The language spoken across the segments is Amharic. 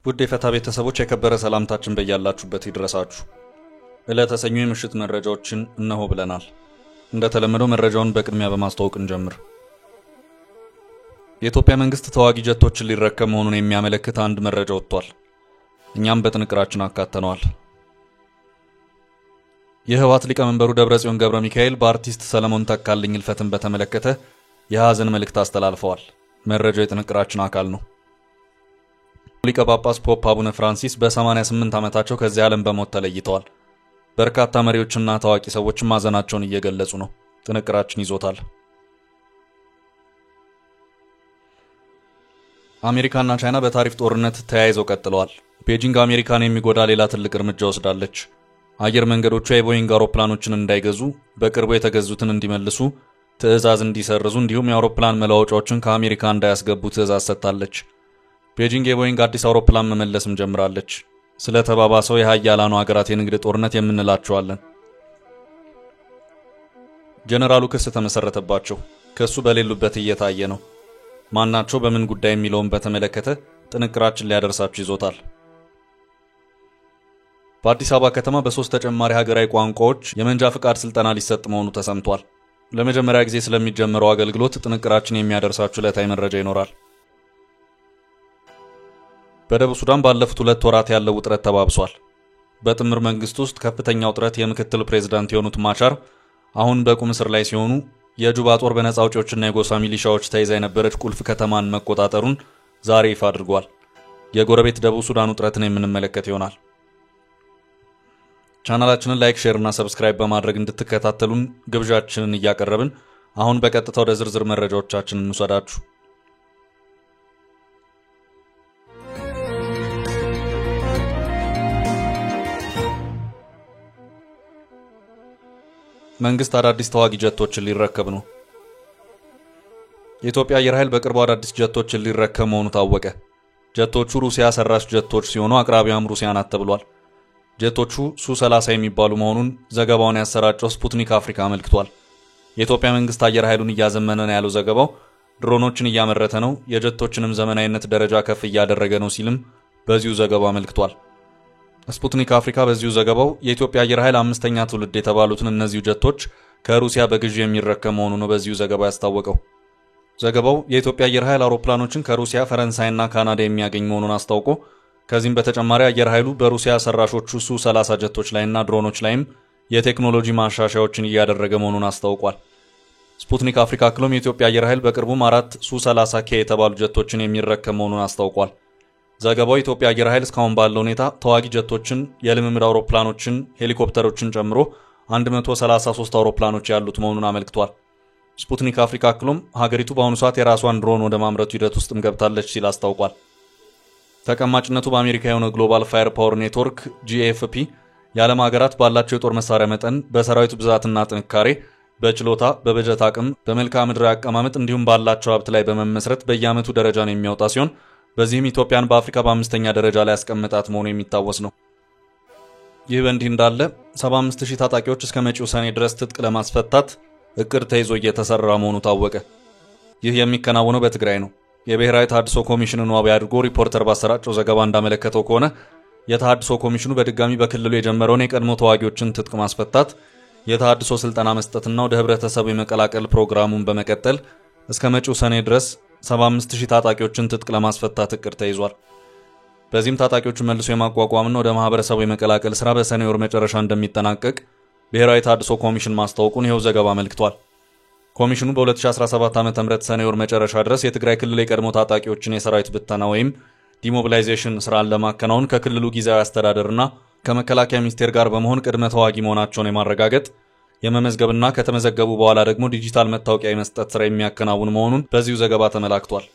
ውድ የፈታ ቤተሰቦች የከበረ ሰላምታችን በያላችሁበት ይድረሳችሁ። ዕለተ ሰኞ የምሽት መረጃዎችን እነሆ ብለናል። እንደተለመደው መረጃውን በቅድሚያ በማስተዋወቅ እንጀምር። የኢትዮጵያ መንግስት ተዋጊ ጀቶችን ሊረከብ መሆኑን የሚያመለክት አንድ መረጃ ወጥቷል። እኛም በጥንቅራችን አካተነዋል። የህወሓት ሊቀመንበሩ ደብረጽዮን ገብረ ሚካኤል በአርቲስት ሰለሞን ተካልኝ ህልፈትን በተመለከተ የሐዘን መልእክት አስተላልፈዋል። መረጃው የጥንቅራችን አካል ነው። ሊቀ ጳጳስ ፖፕ አቡነ ፍራንሲስ በ88 ዓመታቸው ከዚህ ዓለም በሞት ተለይተዋል። በርካታ መሪዎችና ታዋቂ ሰዎችም ማዘናቸውን እየገለጹ ነው። ጥንቅራችን ይዞታል። አሜሪካና ቻይና በታሪፍ ጦርነት ተያይዘው ቀጥለዋል። ቤጂንግ አሜሪካን የሚጎዳ ሌላ ትልቅ እርምጃ ወስዳለች። አየር መንገዶቿ የቦይንግ አውሮፕላኖችን እንዳይገዙ፣ በቅርቡ የተገዙትን እንዲመልሱ፣ ትዕዛዝ እንዲሰርዙ እንዲሁም የአውሮፕላን መለዋወጫዎችን ከአሜሪካ እንዳያስገቡ ትዕዛዝ ሰጥታለች። ቤጂንግ የቦይንግ አዲስ አውሮፕላን መመለስም ጀምራለች። ስለ ተባባሰው የሃያላኑ ሀገራት የንግድ ጦርነት የምንላቸዋለን። ጀነራሉ ክስ ተመሰረተባቸው። ክሱ በሌሉበት እየታየ ነው። ማናቸው በምን ጉዳይ የሚለውን በተመለከተ ጥንቅራችን ሊያደርሳችሁ ይዞታል። በአዲስ አበባ ከተማ በ3 ተጨማሪ ሀገራዊ ቋንቋዎች የመንጃ ፍቃድ ስልጠና ሊሰጥ መሆኑ ተሰምቷል። ለመጀመሪያ ጊዜ ስለሚጀምረው አገልግሎት ጥንቅራችን የሚያደርሳችሁ ዕለታዊ መረጃ ይኖራል። በደቡብ ሱዳን ባለፉት 2 ወራት ያለው ውጥረት ተባብሷል። በጥምር መንግስት ውስጥ ከፍተኛ ውጥረት የምክትል ፕሬዝዳንት የሆኑት ማቻር አሁን በቁም እስር ላይ ሲሆኑ የጁባ ጦር በነፃ አውጪዎችና የጎሳ ሚሊሻዎች ተይዛ የነበረች ቁልፍ ከተማን መቆጣጠሩን ዛሬ ይፋ አድርጓል። የጎረቤት ደቡብ ሱዳን ውጥረትን የምንመለከት ይሆናል። ቻናላችንን ላይክ፣ ሼር እና ሰብስክራይብ በማድረግ እንድትከታተሉን ግብዣችንን እያቀረብን አሁን በቀጥታ ወደ ዝርዝር መረጃዎቻችን እንውሰዳችሁ። መንግስት አዳዲስ ተዋጊ ጀቶችን ሊረከብ ነው። የኢትዮጵያ አየር ኃይል በቅርቡ አዳዲስ ጀቶችን ሊረከብ መሆኑ ታወቀ። ጀቶቹ ሩሲያ ሰራሽ ጀቶች ሲሆኑ አቅራቢያም ሩሲያ ናት ተብሏል። ጀቶቹ ሱ-30 የሚባሉ መሆኑን ዘገባውን ያሰራጨው ስፑትኒክ አፍሪካ አመልክቷል። የኢትዮጵያ መንግስት አየር ኃይሉን እያዘመነ ነው ያለው ዘገባው ድሮኖችን እያመረተ ነው፣ የጀቶችንም ዘመናዊነት ደረጃ ከፍ እያደረገ ነው ሲልም በዚሁ ዘገባው አመልክቷል። ስፑትኒክ አፍሪካ በዚሁ ዘገባው የኢትዮጵያ አየር ኃይል 5ኛ ትውልድ የተባሉትን እነዚሁ ጀቶች ከሩሲያ በግዢ የሚረከብ መሆኑ ነው በዚሁ ዘገባው ያስታወቀው። ዘገባው የኢትዮጵያ አየር ኃይል አውሮፕላኖችን ከሩሲያ፣ ፈረንሳይና ካናዳ የሚያገኝ መሆኑን አስታውቆ ከዚህም በተጨማሪ አየር ኃይሉ በሩሲያ ሰራሾቹ ሱ-30 ጀቶች ላይና ድሮኖች ላይም የቴክኖሎጂ ማሻሻያዎችን እያደረገ መሆኑን አስታውቋል። ስፑትኒክ አፍሪካ አክሎም የኢትዮጵያ አየር ኃይል በቅርቡም 4 ሱ-30K የተባሉ ጀቶችን የሚረከብ መሆኑን አስታውቋል። ዘገባው የኢትዮጵያ አየር ኃይል እስካሁን ባለው ሁኔታ ተዋጊ ጀቶችን፣ የልምምድ አውሮፕላኖችን፣ ሄሊኮፕተሮችን ጨምሮ 133 አውሮፕላኖች ያሉት መሆኑን አመልክቷል። ስፑትኒክ አፍሪካ አክሎም ሀገሪቱ በአሁኑ ሰዓት የራሷን ድሮን ወደ ማምረቱ ሂደት ውስጥም ገብታለች ሲል አስታውቋል። ተቀማጭነቱ በአሜሪካ የሆነው ግሎባል ፋየር ፓወር ኔትወርክ GFP የዓለም ሀገራት ባላቸው የጦር መሳሪያ መጠን፣ በሰራዊቱ ብዛትና ጥንካሬ፣ በችሎታ፣ በበጀት አቅም፣ በመልክዓ ምድራዊ አቀማመጥ እንዲሁም ባላቸው ሀብት ላይ በመመስረት በየዓመቱ ደረጃን የሚያወጣ ሲሆን በዚህም ኢትዮጵያን በአፍሪካ በ5ኛ ደረጃ ላይ ያስቀመጣት መሆኑ የሚታወስ ነው። ይህ በእንዲህ እንዳለ 75000 ታጣቂዎች እስከ መጪው ሰኔ ድረስ ትጥቅ ለማስፈታት እቅድ ተይዞ እየተሰራ መሆኑ ታወቀ። ይህ የሚከናወነው በትግራይ ነው። የብሔራዊ ተሃድሶ ኮሚሽንን ዋቢ አድርጎ ሪፖርተር ባሰራጨው ዘገባ እንዳመለከተው ከሆነ የተሃድሶ ኮሚሽኑ በድጋሚ በክልሉ የጀመረውን የቀድሞ ተዋጊዎችን ትጥቅ ማስፈታት፣ የተሃድሶ ስልጠና መስጠትና ወደ ህብረተሰቡ የመቀላቀል ፕሮግራሙን በመቀጠል እስከ መጪው ሰኔ ድረስ 75000 ታጣቂዎችን ትጥቅ ለማስፈታት እቅድ ተይዟል። በዚህም ታጣቂዎቹን መልሶ የማቋቋምና ወደ ማህበረሰቡ የመቀላቀል ስራ በሰኔ ወር መጨረሻ እንደሚጠናቀቅ ብሔራዊ ተሃድሶ ኮሚሽን ማስታወቁን ይኸው ዘገባ አመልክቷል። ኮሚሽኑ በ2017 ዓ.ም ሰኔ ወር መጨረሻ ድረስ የትግራይ ክልል የቀድሞ ታጣቂዎችን የሰራዊት ብተና ወይም ዲሞቢላይዜሽን ስራን ለማከናወን ከክልሉ ጊዜያዊ አስተዳደርና ከመከላከያ ሚኒስቴር ጋር በመሆን ቅድመ ተዋጊ መሆናቸውን የማረጋገጥ የመመዝገብና ከተመዘገቡ በኋላ ደግሞ ዲጂታል መታወቂያ የመስጠት ስራ የሚያከናውን መሆኑን በዚሁ ዘገባ ተመላክቷል።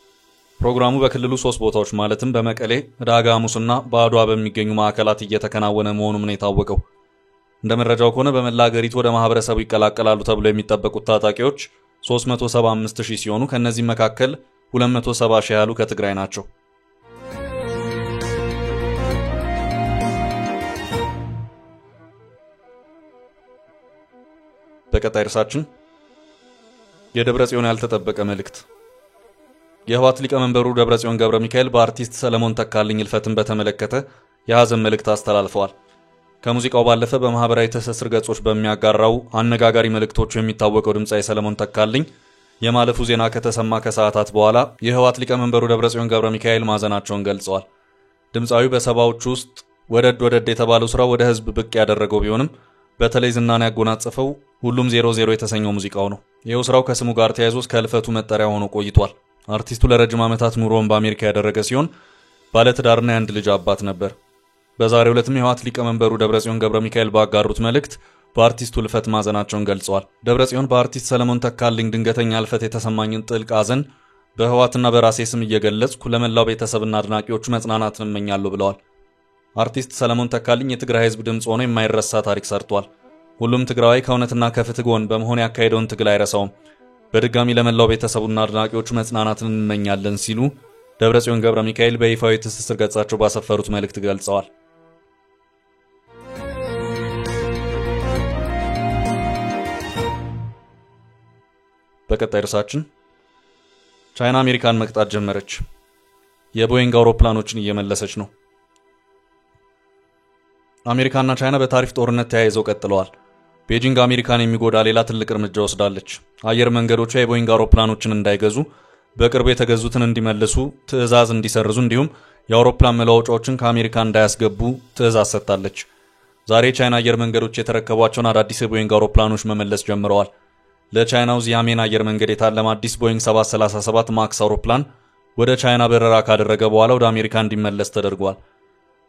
ፕሮግራሙ በክልሉ 3 ቦታዎች ማለትም በመቀሌ፣ ዳጋ ሐሙስና በአድዋ በሚገኙ ማዕከላት እየተከናወነ መሆኑን ነው የታወቀው። እንደ መረጃው ከሆነ በመላ ሀገሪቱ ወደ ማህበረሰቡ ይቀላቀላሉ ተብለው የሚጠበቁት ታጣቂዎች 375000 ሲሆኑ ከነዚህ መካከል 270,000 ያህሉ ከትግራይ ናቸው። በቀጣይ ርዕሳችን የደብረጽዮን ያልተጠበቀ መልእክት። የህወሓት ሊቀመንበሩ ደብረጽዮን ገብረ ሚካኤል በአርቲስት ሰለሞን ተካልኝ ህልፈትን በተመለከተ የሐዘን መልእክት አስተላልፈዋል። ከሙዚቃው ባለፈ በማህበራዊ ትስስር ገጾች በሚያጋራው አነጋጋሪ መልእክቶቹ የሚታወቀው ድምጻዊ ሰለሞን ተካልኝ የማለፉ ዜና ከተሰማ ከሰዓታት በኋላ የህወሓት ሊቀመንበሩ ደብረጽዮን ገብረ ሚካኤል ማዘናቸውን ገልጸዋል። ድምጻዊው በሰባዎቹ ውስጥ ወደድ የተባለው ስራው ወደ ህዝብ ብቅ ያደረገው ቢሆንም በተለይ ዝናን ያጎናጸፈው ሁሉም 00 የተሰኘው ሙዚቃው ነው። ይኸው ስራው ከስሙ ጋር ተያይዞ እስከ ህልፈቱ መጠሪያ ሆኖ ቆይቷል። አርቲስቱ ለረጅም ዓመታት ኑሮውን በአሜሪካ ያደረገ ሲሆን ባለትዳርና የአንድ ልጅ አባት ነበር። በዛሬው ዕለትም የህወሓት ሊቀመንበሩ ደብረጽዮን ገብረ ሚካኤል ባጋሩት መልእክት በአርቲስቱ ህልፈት ማዘናቸውን ገልጸዋል። ደብረጽዮን በአርቲስት ሰለሞን ተካልኝ ድንገተኛ ህልፈት የተሰማኝን ጥልቅ ሐዘን በህወሓትና በራሴ ስም እየገለጽኩ ለመላው ቤተሰብና አድናቂዎቹ መጽናናትን እመኛለሁ ብለዋል። አርቲስት ሰለሞን ተካልኝ የትግራይ ህዝብ ድምጽ ሆኖ የማይረሳ ታሪክ ሰርቷል። ሁሉም ትግራዋይ ከእውነትና ከፍትህ ጎን በመሆን ያካሄደውን ትግል አይረሳውም። በድጋሚ ለመላው ቤተሰቡና አድናቂዎቹ መጽናናትን እንመኛለን ሲሉ ደብረጽዮን ገብረ ሚካኤል በይፋዊ ትስስር ገጻቸው ባሰፈሩት መልእክት ገልጸዋል። በቀጣይ ርዕሳችን ቻይና አሜሪካን መቅጣት ጀመረች። የቦይንግ አውሮፕላኖችን እየመለሰች ነው። አሜሪካና ቻይና በታሪፍ ጦርነት ተያይዘው ቀጥለዋል። ቤጂንግ አሜሪካን የሚጎዳ ሌላ ትልቅ እርምጃ ወስዳለች። አየር መንገዶቿ የቦይንግ አውሮፕላኖችን እንዳይገዙ፣ በቅርብ የተገዙትን እንዲመልሱ፣ ትዕዛዝ እንዲሰርዙ እንዲሁም የአውሮፕላን መለዋወጫዎችን ከአሜሪካ እንዳያስገቡ ትዕዛዝ ሰጥታለች። ዛሬ ቻይና አየር መንገዶች የተረከቧቸውን አዳዲስ የቦይንግ አውሮፕላኖች መመለስ ጀምረዋል። ለቻይናው ዚያሜን አየር መንገድ የታለመ አዲስ ቦይንግ 737 ማክስ አውሮፕላን ወደ ቻይና በረራ ካደረገ በኋላ ወደ አሜሪካ እንዲመለስ ተደርጓል።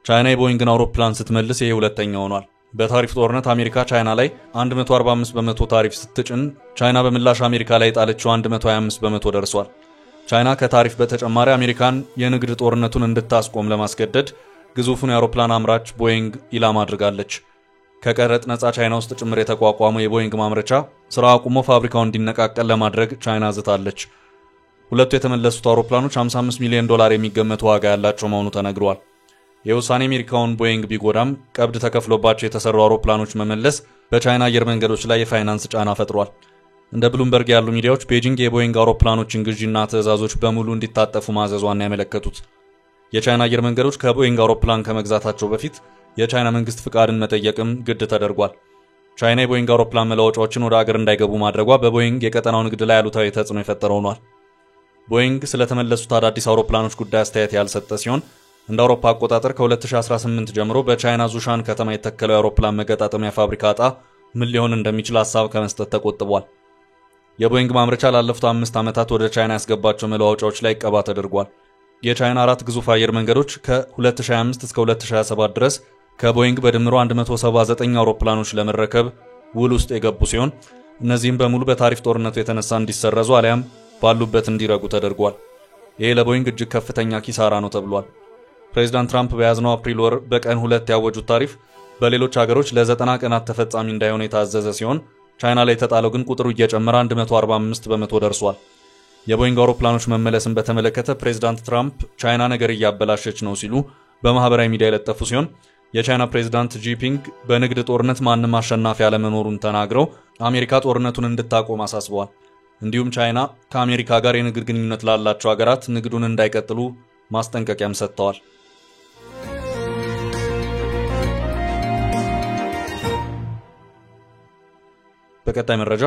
ቻይና የቦይንግን አውሮፕላን ስትመልስ ይሄ ሁለተኛው ሆኗል። በታሪፍ ጦርነት አሜሪካ ቻይና ላይ 145% ታሪፍ ስትጭን ቻይና በምላሽ አሜሪካ ላይ ጣለችው 125% ደርሷል። ቻይና ከታሪፍ በተጨማሪ አሜሪካን የንግድ ጦርነቱን እንድታስቆም ለማስገደድ ግዙፉን የአውሮፕላን አምራች ቦይንግ ኢላማ አድርጋለች። ከቀረጥ ነፃ ቻይና ውስጥ ጭምር የተቋቋመው የቦይንግ ማምረቻ ስራ አቁሞ ፋብሪካው እንዲነቃቀል ለማድረግ ቻይና ዝታለች። ሁለቱ የተመለሱት አውሮፕላኖች $55 ሚሊዮን የሚገመቱ ዋጋ ያላቸው መሆኑ ተነግሯል። የውሳኔ አሜሪካውን ቦይንግ ቢጎዳም ቀብድ ተከፍሎባቸው የተሰሩ አውሮፕላኖች መመለስ በቻይና አየር መንገዶች ላይ የፋይናንስ ጫና ፈጥሯል። እንደ ብሉምበርግ ያሉ ሚዲያዎች ቤጂንግ የቦይንግ አውሮፕላኖችን ግዢና ትዕዛዞች በሙሉ እንዲታጠፉ ማዘዟን ያመለከቱት። የቻይና አየር መንገዶች ከቦይንግ አውሮፕላን ከመግዛታቸው በፊት የቻይና መንግስት ፍቃድን መጠየቅም ግድ ተደርጓል። ቻይና የቦይንግ አውሮፕላን መለዋወጫዎችን ወደ አገር እንዳይገቡ ማድረጓ በቦይንግ የቀጠናው ንግድ ላይ አሉታዊ ተጽዕኖ የፈጠረ ሆኗል። ቦይንግ ስለተመለሱት አዳዲስ አውሮፕላኖች ጉዳይ አስተያየት ያልሰጠ ሲሆን እንደ አውሮፓ አቆጣጠር ከ2018 ጀምሮ በቻይና ዙሻን ከተማ የተከለው የአውሮፕላን መገጣጠሚያ ፋብሪካ ዕጣ ምን ሊሆን እንደሚችል ሐሳብ ከመስጠት ተቆጥቧል። የቦይንግ ማምረቻ ላለፉት 5 ዓመታት ወደ ቻይና ያስገባቸው መለዋወጫዎች ላይ ቀባ ተደርጓል። የቻይና 4 ግዙፍ አየር መንገዶች ከ2025 እስከ 2027 ድረስ ከቦይንግ በድምሩ 179 አውሮፕላኖች ለመረከብ ውል ውስጥ የገቡ ሲሆን እነዚህም በሙሉ በታሪፍ ጦርነቱ የተነሳ እንዲሰረዙ አሊያም ባሉበት እንዲረጉ ተደርጓል። ይሄ ለቦይንግ እጅግ ከፍተኛ ኪሳራ ነው ተብሏል። ፕሬዝዳንት ትራምፕ በያዝነው አፕሪል ወር በቀን 2 ያወጁት ታሪፍ በሌሎች ሀገሮች ለ90 ቀናት ተፈጻሚ እንዳይሆን የታዘዘ ሲሆን ቻይና ላይ የተጣለው ግን ቁጥሩ እየጨመረ 145% ደርሷል። የቦይንግ አውሮፕላኖች መመለስን በተመለከተ ፕሬዝዳንት ትራምፕ ቻይና ነገር እያበላሸች ነው ሲሉ በማህበራዊ ሚዲያ የለጠፉ ሲሆን የቻይና ፕሬዝዳንት ጂፒንግ በንግድ ጦርነት ማንም አሸናፊ ያለመኖሩን ተናግረው አሜሪካ ጦርነቱን እንድታቆም አሳስበዋል። እንዲሁም ቻይና ከአሜሪካ ጋር የንግድ ግንኙነት ላላቸው ሀገራት ንግዱን እንዳይቀጥሉ ማስጠንቀቂያም ሰጥተዋል። በቀጣይ መረጃ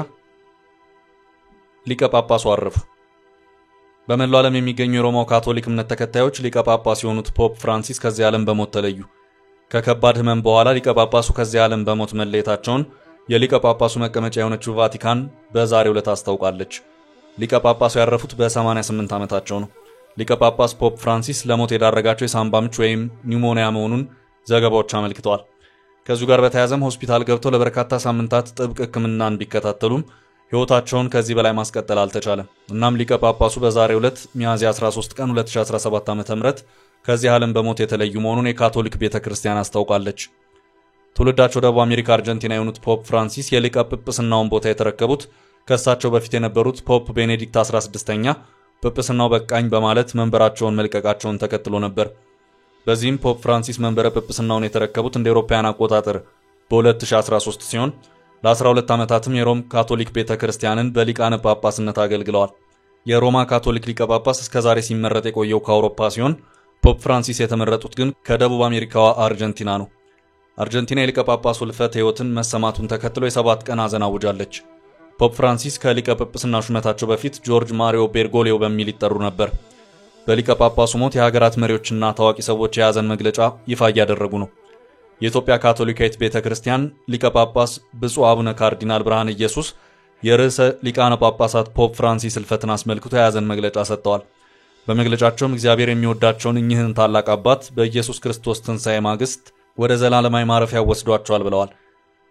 ሊቀ ጳጳሱ አረፉ። በመላው ዓለም የሚገኙ የሮማው ካቶሊክ እምነት ተከታዮች ሊቀ ጳጳስ የሆኑት ፖፕ ፍራንሲስ ከዚህ ዓለም በሞት ተለዩ። ከከባድ ህመም በኋላ ሊቀ ጳጳሱ ከዚህ ዓለም በሞት መለየታቸውን የሊቀ ጳጳሱ መቀመጫ የሆነችው ቫቲካን በዛሬው ዕለት አስታውቃለች። ሊቀ ጳጳሱ ያረፉት በ88 ዓመታቸው ነው። ሊቀ ጳጳስ ፖፕ ፍራንሲስ ለሞት የዳረጋቸው የሳምባ ምች ወይም ኒውሞኒያ መሆኑን ዘገባዎች አመልክተዋል። ከዚሁ ጋር በተያያዘም ሆስፒታል ገብተው ለበርካታ ሳምንታት ጥብቅ ሕክምናን ቢከታተሉም ህይወታቸውን ከዚህ በላይ ማስቀጠል አልተቻለም። እናም ሊቀ ጳጳሱ በዛሬው ዕለት ሚያዝያ 13 ቀን 2017 ዓ.ም ከዚህ ዓለም በሞት የተለዩ መሆኑን የካቶሊክ ቤተክርስቲያን አስታውቃለች። ትውልዳቸው ደቡብ አሜሪካ አርጀንቲና የሆኑት ፖፕ ፍራንሲስ የሊቀ ጵጵስናውን ቦታ የተረከቡት ከእሳቸው በፊት የነበሩት ፖፕ ቤኔዲክት 16ኛ ጵጵስናው በቃኝ በማለት መንበራቸውን መልቀቃቸውን ተከትሎ ነበር። በዚህም ፖፕ ፍራንሲስ መንበረ ጵጵስናውን የተረከቡት እንደ አውሮፓውያን አቆጣጠር በ2013 ሲሆን ለ12 ዓመታትም የሮም ካቶሊክ ቤተክርስቲያንን በሊቃነ ጳጳስነት አገልግለዋል። የሮማ ካቶሊክ ሊቀ ጳጳስ እስከዛሬ ሲመረጥ የቆየው ከአውሮፓ ሲሆን ፖፕ ፍራንሲስ የተመረጡት ግን ከደቡብ አሜሪካዋ አርጀንቲና ነው። አርጀንቲና የሊቀ ጳጳሱ ሕልፈተ ሕይወትን መሰማቱን ተከትሎ የ7 ቀን ሐዘን አውጃለች። ፖፕ ፍራንሲስ ከሊቀ ጵጵስና ሹመታቸው በፊት ጆርጅ ማሪዮ ቤርጎሊዮ በሚል ይጠሩ ነበር። በሊቀ ጳጳሱ ሞት የሀገራት መሪዎችና ታዋቂ ሰዎች የሐዘን መግለጫ ይፋ እያደረጉ ነው። የኢትዮጵያ ካቶሊካዊት ቤተክርስቲያን ሊቀ ጳጳስ ብፁዕ አቡነ ካርዲናል ብርሃነ ኢየሱስ የርዕሰ ሊቃነ ጳጳሳት ፖፕ ፍራንሲስ ሕልፈትን አስመልክቶ የሐዘን መግለጫ ሰጥተዋል። በመግለጫቸውም እግዚአብሔር የሚወዳቸውን እኚህን ታላቅ አባት በኢየሱስ ክርስቶስ ትንሣኤ ማግስት ወደ ዘላለማዊ ማረፊያ ወስዷቸዋል ብለዋል።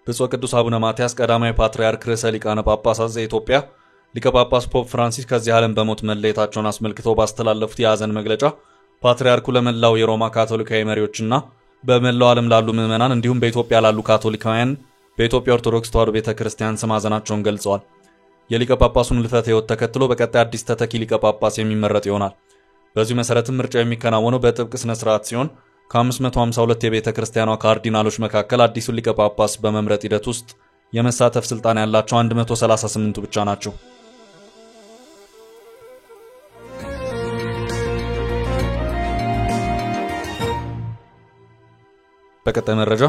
ብፁዕ ቅዱስ አቡነ ማትያስ ቀዳማዊ ፓትርያርክ ርዕሰ ሊቃነ ጳጳሳት ዘኢትዮጵያ ሊቀ ጳጳስ ፖፕ ፍራንሲስ ከዚህ ዓለም በሞት መለየታቸውን አስመልክተው ባስተላለፉት የሐዘን መግለጫ ፓትርያርኩ ለመላው የሮማ ካቶሊካዊ መሪዎችና በመላው ዓለም ላሉ ምዕመናን እንዲሁም በኢትዮጵያ ላሉ ካቶሊካውያን በኢትዮጵያ ኦርቶዶክስ ተዋሕዶ ቤተክርስቲያን ስም ሐዘናቸውን ገልጸዋል። የሊቀ ጳጳሱን ሕልፈተ ሕይወት ተከትሎ በቀጣይ አዲስ ተተኪ ሊቀ ጳጳስ የሚመረጥ ይሆናል። በዚሁ መሰረትም ምርጫው የሚከናወነው በጥብቅ ስነ ስርዓት ሲሆን ከ552 የቤተ ክርስቲያኗ ካርዲናሎች መካከል አዲሱን ሊቀ ጳጳስ በመምረጥ ሂደት ውስጥ የመሳተፍ ስልጣን ያላቸው 138ቱ ብቻ ናቸው። በቀጣይ መረጃ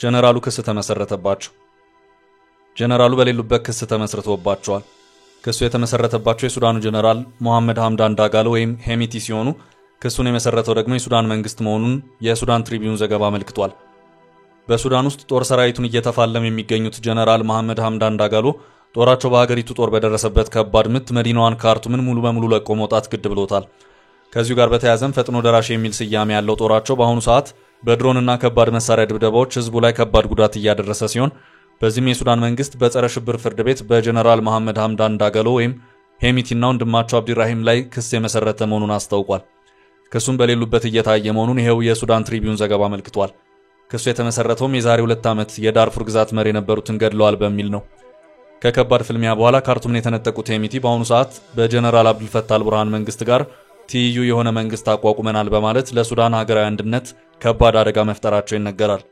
ጀነራሉ ክስ ተመሰረተባቸው። ጀነራሉ በሌሉበት ክስ ተመስርቶባቸዋል። ክሱ የተመሰረተባቸው የሱዳኑ ጀነራል መሐመድ ሐምዳን ዳጋሎ ወይም ሄሚቲ ሲሆኑ ክሱን የመሰረተው ደግሞ የሱዳን መንግስት መሆኑን የሱዳን ትሪቢዩን ዘገባ አመልክቷል። በሱዳን ውስጥ ጦር ሰራዊቱን እየተፋለሙ የሚገኙት ጀነራል መሐመድ ሐምዳን ዳጋሎ ጦራቸው በሀገሪቱ ጦር በደረሰበት ከባድ ምት መዲናዋን ካርቱምን ሙሉ በሙሉ ለቆ መውጣት ግድ ብሎታል። ከዚሁ ጋር በተያያዘም ፈጥኖ ደራሽ የሚል ስያሜ ያለው ጦራቸው በአሁኑ ሰዓት በድሮንና ከባድ መሳሪያ ድብደባዎች ህዝቡ ላይ ከባድ ጉዳት እያደረሰ ሲሆን በዚህም የሱዳን መንግስት በጸረ ሽብር ፍርድ ቤት በጀነራል መሐመድ ሐምዳን ዳጋሎ ወይም ሄሚቲና ወንድማቸው አብዲራሂም ላይ ክስ የመሰረተ መሆኑን አስታውቋል። ክሱም በሌሉበት እየታየ መሆኑን ይሄው የሱዳን ትሪቢዩን ዘገባ አመልክቷል። ክሱ የተመሰረተውም የዛሬ 2 ዓመት የዳርፉር ግዛት መሪ የነበሩትን ገድለዋል በሚል ነው። ከከባድ ፍልሚያ በኋላ ካርቱምን የተነጠቁት ሄሚቲ በአሁኑ ሰዓት በጀነራል አብዱልፈታህ አልቡርሃን መንግስት ጋር ትይዩ የሆነ መንግስት አቋቁመናል በማለት ለሱዳን ሀገራዊ አንድነት ከባድ አደጋ መፍጠራቸው ይነገራል።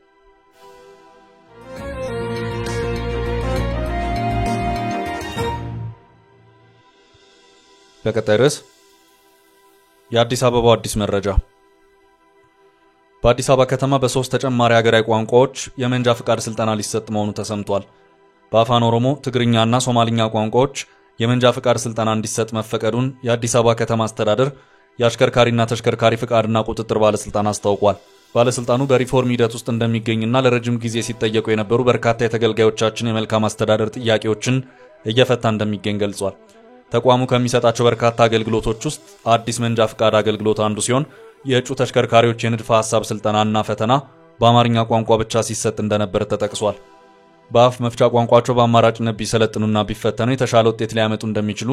በቀጣይ ርዕስ የአዲስ አበባው አዲስ መረጃ። በአዲስ አበባ ከተማ በ3 ተጨማሪ ሀገራዊ ቋንቋዎች የመንጃ ፍቃድ ስልጠና ሊሰጥ መሆኑ ተሰምቷል። በአፋን ኦሮሞ፣ ትግርኛና ሶማሊኛ ቋንቋዎች የመንጃ ፍቃድ ስልጠና እንዲሰጥ መፈቀዱን የአዲስ አበባ ከተማ አስተዳደር የአሽከርካሪና ተሽከርካሪ ፍቃድና ቁጥጥር ባለስልጣን አስታውቋል። ባለስልጣኑ በሪፎርም ሂደት ውስጥ እንደሚገኝና ለረጅም ጊዜ ሲጠየቁ የነበሩ በርካታ የተገልጋዮቻችን የመልካም አስተዳደር ጥያቄዎችን እየፈታ እንደሚገኝ ገልጿል። ተቋሙ ከሚሰጣቸው በርካታ አገልግሎቶች ውስጥ አዲስ መንጃ ፍቃድ አገልግሎት አንዱ ሲሆን የእጩ ተሽከርካሪዎች የንድፈ ሐሳብ ስልጠናና ፈተና በአማርኛ ቋንቋ ብቻ ሲሰጥ እንደነበር ተጠቅሷል። በአፍ መፍቻ ቋንቋቸው በአማራጭነት ቢሰለጥኑና ቢፈተኑ የተሻለ ውጤት ሊያመጡ እንደሚችሉ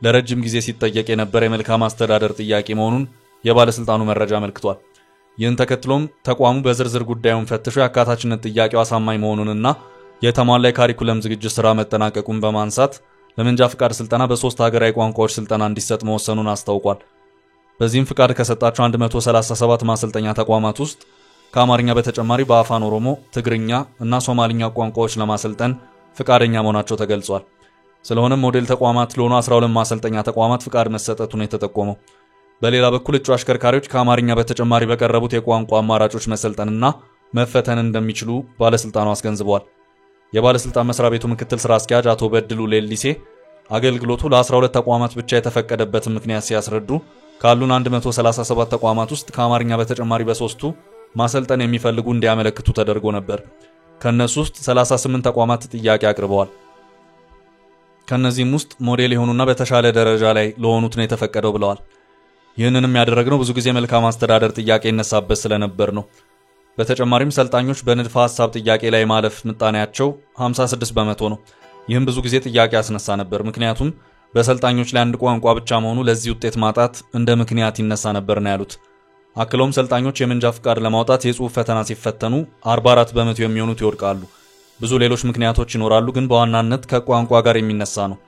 ለረጅም ጊዜ ሲጠየቅ የነበረ የመልካም አስተዳደር ጥያቄ መሆኑን የባለስልጣኑ መረጃ አመልክቷል። ይህን ተከትሎም ተቋሙ በዝርዝር ጉዳዩን ፈትሾ የአካታችነት ጥያቄው አሳማኝ መሆኑንና የተሟላ የካሪኩለም ዝግጅት ስራ መጠናቀቁን በማንሳት ለመንጃ ፍቃድ ስልጠና በ3 ሀገራዊ ቋንቋዎች ስልጠና እንዲሰጥ መወሰኑን አስታውቋል። በዚህም ፍቃድ ከሰጣቸው 137 ማሰልጠኛ ተቋማት ውስጥ ከአማርኛ በተጨማሪ በአፋን ኦሮሞ፣ ትግርኛ እና ሶማሊኛ ቋንቋዎች ለማሰልጠን ፍቃደኛ መሆናቸው ተገልጿል። ስለሆነም ሞዴል ተቋማት ለሆኑ 12 ማሰልጠኛ ተቋማት ፍቃድ መሰጠቱን የተጠቆመው። በሌላ በኩል እጩ አሽከርካሪዎች ከአማርኛ በተጨማሪ በቀረቡት የቋንቋ አማራጮች መሰልጠንና መፈተን እንደሚችሉ ባለስልጣኑ አስገንዝበዋል። የባለስልጣን መስሪያ ቤቱ ምክትል ስራ አስኪያጅ አቶ በድሉ ሌሊሴ አገልግሎቱ ለ12 ተቋማት ብቻ የተፈቀደበትን ምክንያት ሲያስረዱ ካሉን 137 ተቋማት ውስጥ ከአማርኛ በተጨማሪ በ3ቱ ማሰልጠን የሚፈልጉ እንዲያመለክቱ ተደርጎ ነበር። ከነሱ ውስጥ 38 ተቋማት ጥያቄ አቅርበዋል። ከነዚህም ውስጥ ሞዴል የሆኑና በተሻለ ደረጃ ላይ ለሆኑት ነው የተፈቀደው ብለዋል። ይህንንም ያደረግነው ብዙ ጊዜ መልካም አስተዳደር ጥያቄ ይነሳበት ስለነበር ነው። በተጨማሪም ሰልጣኞች በንድፈ ሐሳብ ጥያቄ ላይ ማለፍ ምጣኔያቸው 56 በመቶ ነው። ይህም ብዙ ጊዜ ጥያቄ ያስነሳ ነበር። ምክንያቱም በሰልጣኞች ላይ አንድ ቋንቋ ብቻ መሆኑ ለዚህ ውጤት ማጣት እንደ ምክንያት ይነሳ ነበር ነው ያሉት። አክለውም ሰልጣኞች የመንጃ ፍቃድ ለማውጣት የጽሑፍ ፈተና ሲፈተኑ 44 በመቶ የሚሆኑት ይወድቃሉ። ብዙ ሌሎች ምክንያቶች ይኖራሉ፣ ግን በዋናነት ከቋንቋ ጋር የሚነሳ ነው።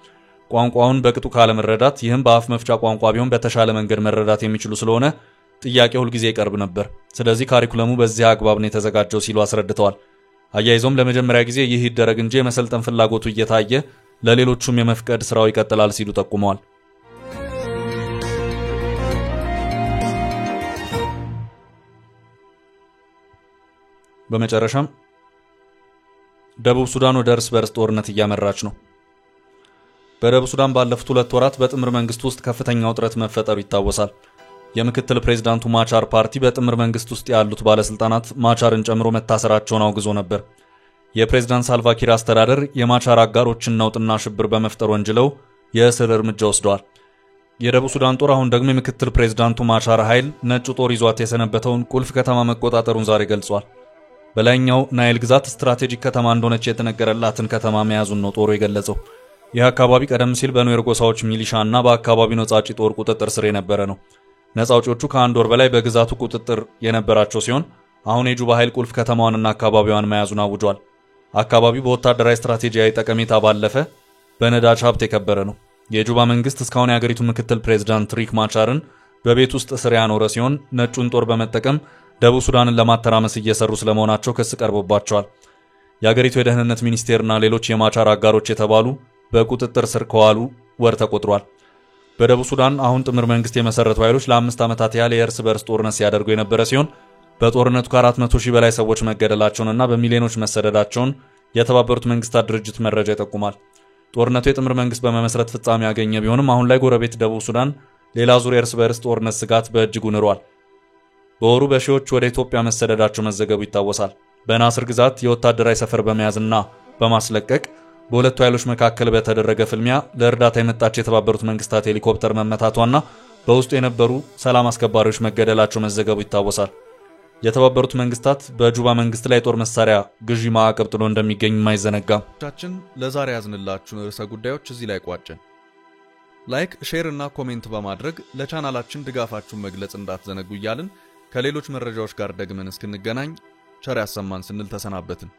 ቋንቋውን በቅጡ ካለመረዳት፣ ይህም በአፍ መፍቻ ቋንቋ ቢሆን በተሻለ መንገድ መረዳት የሚችሉ ስለሆነ ጥያቄ ሁልጊዜ ይቀርብ ነበር። ስለዚህ ካሪኩለሙ በዚህ አግባብ ነው የተዘጋጀው ሲሉ አስረድተዋል። አያይዞም ለመጀመሪያ ጊዜ ይህ ይደረግ እንጂ የመሰልጠን ፍላጎቱ እየታየ ለሌሎቹም የመፍቀድ ስራው ይቀጥላል ሲሉ ጠቁመዋል። በመጨረሻም ደቡብ ሱዳን ወደ እርስ በርስ ጦርነት እያመራች ነው። በደቡብ ሱዳን ባለፉት 2 ወራት በጥምር መንግስት ውስጥ ከፍተኛ ውጥረት መፈጠሩ ይታወሳል። የምክትል ፕሬዝዳንቱ ማቻር ፓርቲ በጥምር መንግስት ውስጥ ያሉት ባለስልጣናት ማቻርን ጨምሮ መታሰራቸውን አውግዞ ነበር። የፕሬዝዳንት ሳልቫኪር አስተዳደር የማቻር አጋሮችን ነውጥና ሽብር በመፍጠር ወንጅለው የእስር እርምጃ ወስደዋል። የደቡብ ሱዳን ጦር አሁን ደግሞ የምክትል ፕሬዝዳንቱ ማቻር ኃይል ነጩ ጦር ይዟት የሰነበተውን ቁልፍ ከተማ መቆጣጠሩን ዛሬ ገልጿል። በላይኛው ናይል ግዛት ስትራቴጂክ ከተማ እንደሆነች የተነገረላትን ከተማ መያዙን ነው ጦሩ የገለጸው። ይህ አካባቢ ቀደም ሲል በኑዌር ጎሳዎች ሚሊሻና በአካባቢው ነጻጭ ጦር ቁጥጥር ስር የነበረ ነው። ነጻዎቹ ከ1 ወር በላይ በግዛቱ ቁጥጥር የነበራቸው ሲሆን አሁን የጁባ ኃይል ቁልፍ ከተማዋንና አካባቢዋን መያዙን አውጇል። አካባቢው በወታደራዊ ስትራቴጂያዊ ጠቀሜታ ባለፈ በነዳጅ ሀብት የከበረ ነው። የጁባ መንግስት እስካሁን የአገሪቱ ምክትል ፕሬዝዳንት ሪክ ማቻርን በቤት ውስጥ እስር ያኖረ ሲሆን ነጩን ጦር በመጠቀም ደቡብ ሱዳንን ለማተራመስ እየሰሩ ስለመሆናቸው ክስ ቀርቦባቸዋል። የአገሪቱ የደህንነት ሚኒስቴርና ሌሎች የማቻር አጋሮች የተባሉ በቁጥጥር ስር ከዋሉ ወር ተቆጥሯል። በደቡብ ሱዳን አሁን ጥምር መንግስት የመሰረቱ ኃይሎች ለ5 ዓመታት ያህል የእርስ በርስ ጦርነት ሲያደርጉ የነበረ ሲሆን በጦርነቱ ከ400,000 በላይ ሰዎች መገደላቸውንና በሚሊዮኖች መሰደዳቸውን የተባበሩት መንግስታት ድርጅት መረጃ ይጠቁማል። ጦርነቱ የጥምር መንግስት በመመስረት ፍጻሜ ያገኘ ቢሆንም አሁን ላይ ጎረቤት ደቡብ ሱዳን ሌላ ዙር የእርስ በርስ ጦርነት ስጋት በእጅጉ ንሯል። በወሩ በሺዎች ወደ ኢትዮጵያ መሰደዳቸው መዘገቡ ይታወሳል። በናስር ግዛት የወታደራዊ ሰፈር በመያዝና በማስለቀቅ በሁለቱ ኃይሎች መካከል በተደረገ ፍልሚያ ለእርዳታ የመጣች የተባበሩት መንግስታት ሄሊኮፕተር መመታቷና በውስጡ የነበሩ ሰላም አስከባሪዎች መገደላቸው መዘገቡ ይታወሳል። የተባበሩት መንግስታት በጁባ መንግስት ላይ ጦር መሳሪያ ግዢ ማዕቀብ ጥሎ እንደሚገኝ የማይዘነጋ። ለዛሬ ያዝንላችሁን ርዕሰ ጉዳዮች እዚህ ላይ ቋጨን። ላይክ፣ ሼር እና ኮሜንት በማድረግ ለቻናላችን ድጋፋችሁን መግለጽ እንዳትዘነጉ እያልን ከሌሎች መረጃዎች ጋር ደግመን እስክንገናኝ ቸር ያሰማን ስንል ተሰናበትን።